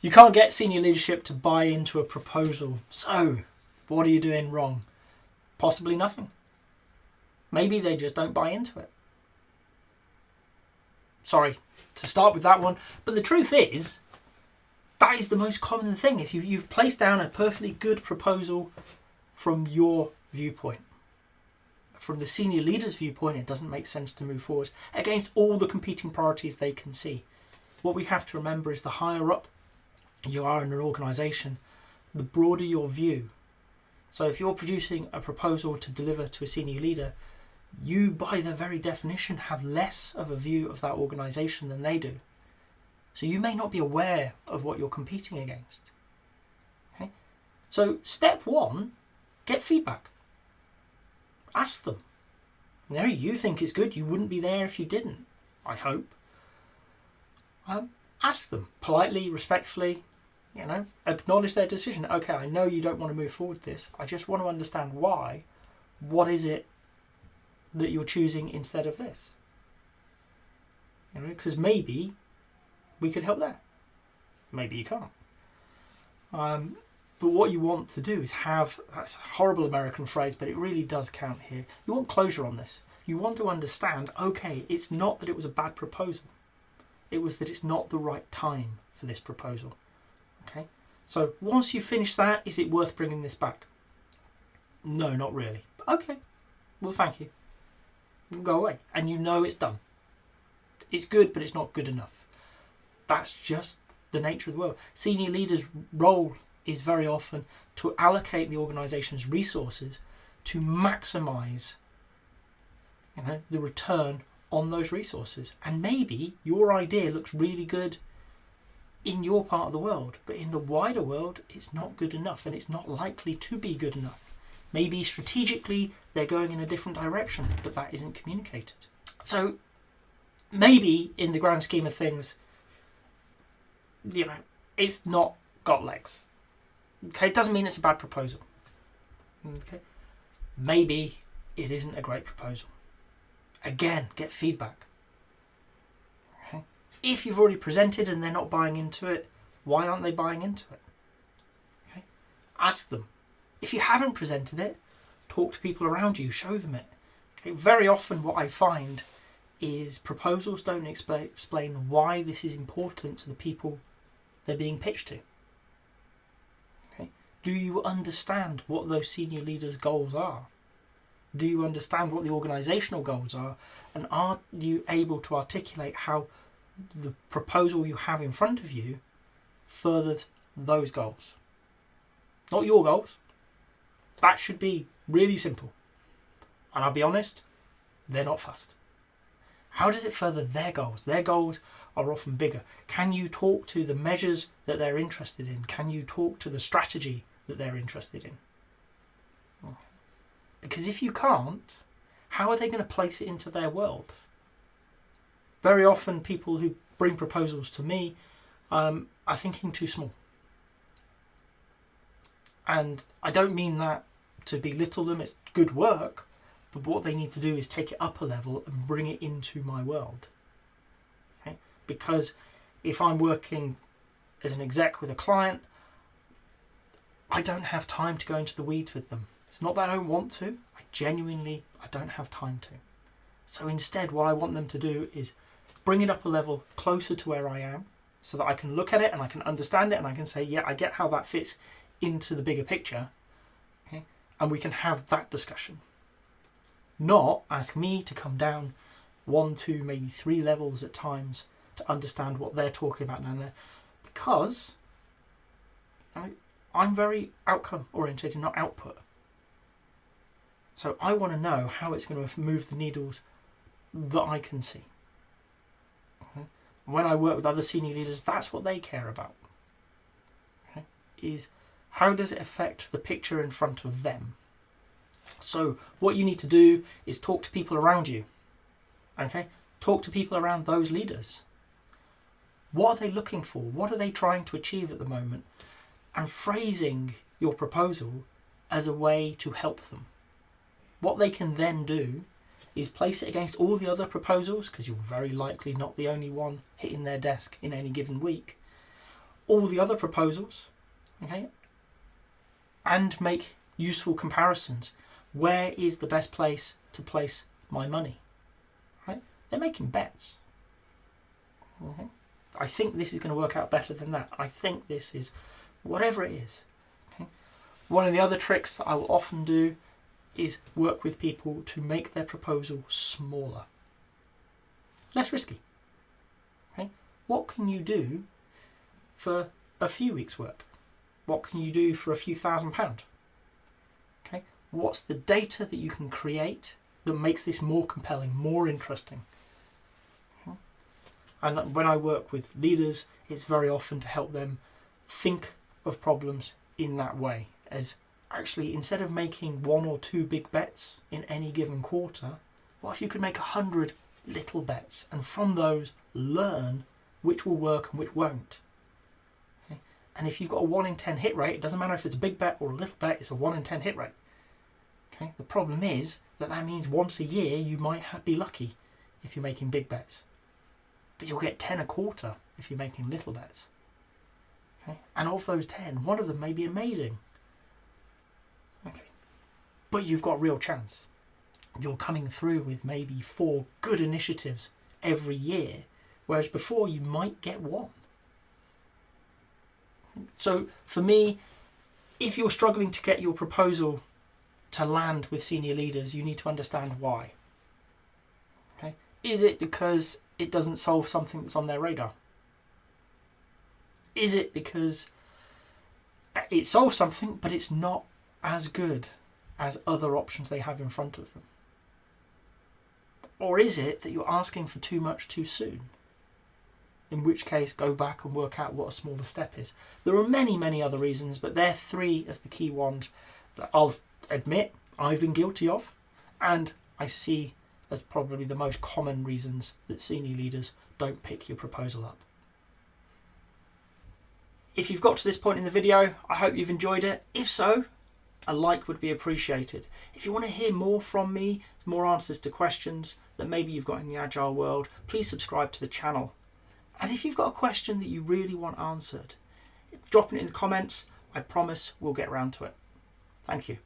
You can't get senior leadership to buy into a proposal. So, what are you doing wrong? Possibly nothing. Maybe they just don't buy into it. Sorry to start with that one, but the truth is, that is the most common thing, is you've placed down a perfectly good proposal from your viewpoint. From the senior leader's viewpoint, it doesn't make sense to move forward against all the competing priorities they can see. What we have to remember is the higher up you are in an organisation, the broader your view. So if you're producing a proposal to deliver to a senior leader, you by their very definition have less of a view of that organisation than they do. So you may not be aware of what you're competing against. Okay? So step one, get feedback. Ask them. You think it's good, you wouldn't be there if you didn't, I hope. Ask them politely, respectfully, acknowledge their decision. Okay, I know you don't want to move forward with this. I just want to understand why. What is it that you're choosing instead of this? Because maybe we could help there. Maybe you can't. But what you want to do is have, that's a horrible American phrase, but it really does count here. You want closure on this. You want to understand, okay, it's not that it was a bad proposal. It was that it's not the right time for this proposal. Okay? So once you finish that, is it worth bringing this back? No, not really. Okay. Well, thank you. We'll go away. And you know it's done. It's good, but it's not good enough. That's just the nature of the world. Senior leaders' role is very often to allocate the organisation's resources to maximise the return on those resources. And maybe your idea looks really good in your part of the world, but in the wider world it's not good enough, and it's not likely to be good enough. Maybe strategically they're going in a different direction, but that isn't communicated. So maybe in the grand scheme of things, it's not got legs. Okay, it doesn't mean it's a bad proposal. Okay, maybe it isn't a great proposal. Again, get feedback. Okay, if you've already presented and they're not buying into it, why aren't they buying into it? Okay, ask them. If you haven't presented it, talk to people around you, show them it. Okay, very often what I find is proposals don't explain why this is important to the people they're being pitched to. Do you understand what those senior leaders' goals are? Do you understand what the organisational goals are? And are you able to articulate how the proposal you have in front of you furthers those goals? Not your goals. That should be really simple. And I'll be honest, they're not fussed. How does it further their goals? Their goals are often bigger. Can you talk to the measures that they're interested in? Can you talk to the strategy that they're interested in? Because if you can't, how are they going to place it into their world? Very often people who bring proposals to me are thinking too small. And I don't mean that to belittle them, it's good work, but what they need to do is take it up a level and bring it into my world. Okay? Because if I'm working as an exec with a client, I don't have time to go into the weeds with them. It's not that I don't want to, I don't have time to. So instead what I want them to do is bring it up a level closer to where I am, so that I can look at it and I can understand it and I can say, yeah, I get how that fits into the bigger picture. Okay? And we can have that discussion. Not ask me to come down 1, 2, maybe 3 levels at times to understand what they're talking about down there. Because I'm very outcome oriented and not output. So I want to know how it's going to move the needles that I can see. Okay? When I work with other senior leaders, that's what they care about. Okay? Is how does it affect the picture in front of them? So what you need to do is talk to people around you. Okay? Talk to people around those leaders. What are they looking for? What are they trying to achieve at the moment? And phrasing your proposal as a way to help them. What they can then do is place it against all the other proposals, because you're very likely not the only one hitting their desk in any given week, all the other proposals, okay, and make useful comparisons. Where is the best place to place my money? Right? They're making bets. Okay. I think this is going to work out better than that. I think this is whatever it is. Okay. One of the other tricks that I will often do is work with people to make their proposal smaller, less risky. Okay. What can you do for a few weeks' work? What can you do for a few £1,000? Okay. What's the data that you can create that makes this more compelling, more interesting? And when I work with leaders, it's very often to help them think of problems in that way. As actually, instead of making 1 or 2 big bets in any given quarter, what if you could make 100 little bets and from those learn which will work and which won't? Okay? And if you've got a 1 in 10 hit rate, it doesn't matter if it's a big bet or a little bet, it's a 1 in 10 hit rate. Okay? The problem is that means once a year you might be lucky if you're making big bets. But you'll get 10 a quarter if you're making little bets. Okay? And of those 10, one of them may be amazing. Okay. But you've got a real chance. You're coming through with maybe 4 good initiatives every year, whereas before you might get 1. So for me, if you're struggling to get your proposal to land with senior leaders, you need to understand why. Okay? Is it because it doesn't solve something that's on their radar? Is it because it solves something, but it's not as good as other options they have in front of them? Or is it that you're asking for too much too soon? In which case, go back and work out what a smaller step is. There are many, many other reasons, but they're 3 of the key ones that I'll admit I've been guilty of, and I see as probably the most common reasons that senior leaders don't pick your proposal up. If you've got to this point in the video, I hope you've enjoyed it. If so, a like would be appreciated. If you want to hear more from me, more answers to questions that maybe you've got in the Agile world, please subscribe to the channel. And if you've got a question that you really want answered, drop it in the comments. I promise we'll get around to it. Thank you.